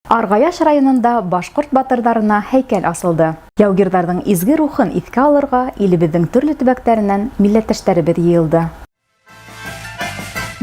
Аргаяш районында башкорт батырдарына һәйкәл асылды. Яугирдардың изге рухын искә алырга илебезнең төрле төбәкләреннән милләттәшләребез йыелды.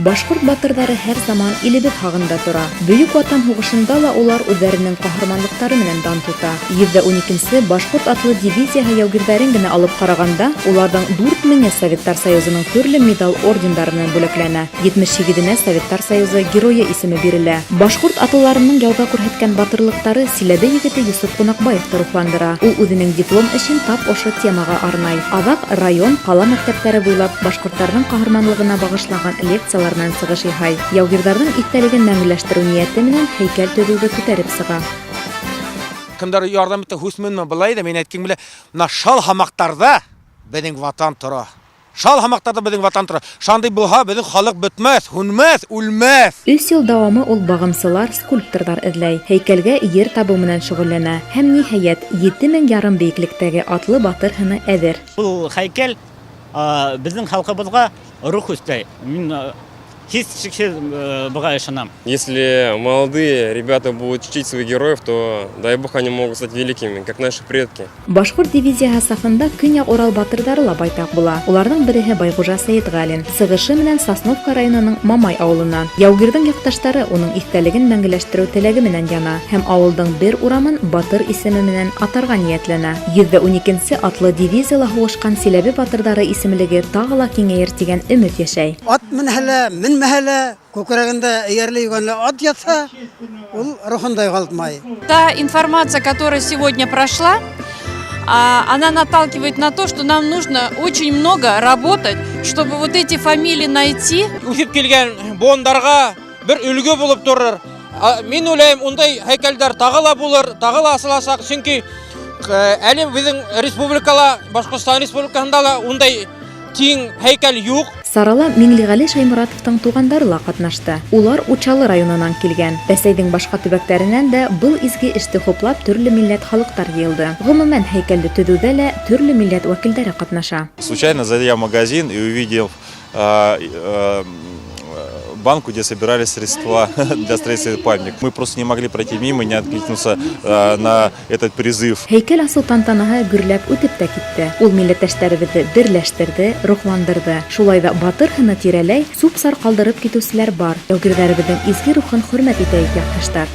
Башкорт батырдары һәр заман илебез хагында тора. Бөек Ватан һугышында ла улар үзләренең каһарманлыктары менән дан тота. 112-нче башкорт атлы дивизияһы яугирләрен генә алып караганда, улардан 4000-е Советтар Союзының төрле медаль ордендары белән бүләкләнә. 77-не Советтар Союзы герое исеме бирелә. Башкорт атлыларының яуда күрһәткән батырлыктары Силәбе егете Йосыф Кунакбаевты рухландыра. Ул үзенең диплом өчен тап ошо темага арнай. Адак район, кала мәктәпләре буйлап башкортларның каһарманлыгына багышлаган лекциялар сыгыш яһай. Яугирдардың истәлеген мәңгеләштерү нияте менән һәйкәл төзүгә күтәреп сыга. Кемдер ярдәм итә Хусменме булай да, мен әйткән белә, на шал хамактарда безнең ватан тора. Шал хамактарда безнең ватан тора. Шундый булһа, безнең халык бетмәс, һүнмәс, үлмәс. 3 ел дәвамы ул багымсылар, скульпторлар эзләй. Һәйкәлгә йир табу менән шөгыльләнә. Һәм ниһаять 7000 ярым биеклектәге атлы батыр һыны әзер. Бу һәйкәл безнең халкыбызга рух өстәй. Мин Если молодые ребята будут чтить своих героев, то дай бог они могут стать великими, как наши предки. Башкорт дивизияһы сафында Көньяк Урал батырдары ла байтак була. Уларның береһе Байгужа Сәетгалин, сыгышы менән Сосновка районының Мамай авылыннан. Яугирдың якташтары уның истәлеген мәңгеләштерү теләге менән яна һәм авылдың бер урамын батыр исеме менән атарга ниятләнә. 112-нче атлы дивизияла һугышкан Силәбе батырдары исемлеге тагы ла киңәер дигән өмет яшәй. Ат мәһәлә күкрәгендә эярле юганлы ат ятса, ул рухында югалтмай. Та информация, которая сегодня прошла, она наталкивает на то, что нам нужно очень много работать, чтобы вот эти фамилии найти. Үсеп килгән бондарга бер үлгө булып торыр. Мин уйлыйм, ундай һәйкәлдәр тагыла булыр, тагыла асылачак, чөнки әле безнең республикала, Башкортстан республикасында ла ундай тиң һәйкәл юк. Сарала Миңлегали Шаймуратовтың тугандары ла катнашты. Улар Учалы районынан килгән. Рәсәйнең башка төбәкләреннән дә был изге эште хуплап төрле милләт халыктар йыелды. Гомумән һәйкәлне төзүдә лә төрле милләт вәкилләре катнаша. Случайно зайдя в магазин и увидел банку, где собирали средства для строительства памятника. Мы просто не могли пройти мимо, не откликнуться на этот призыв. Һәйкәл асыл тантанаһы гөрләп үтеп тә китте. Ул милләттәшләребезне берләштерде, рухландырды. Шулай да батыр һыны тирәләй, сүп-сар калдырып китүселәр бар. Яугирләребезнең изге рухын хөрмәт итәйек, якташлар.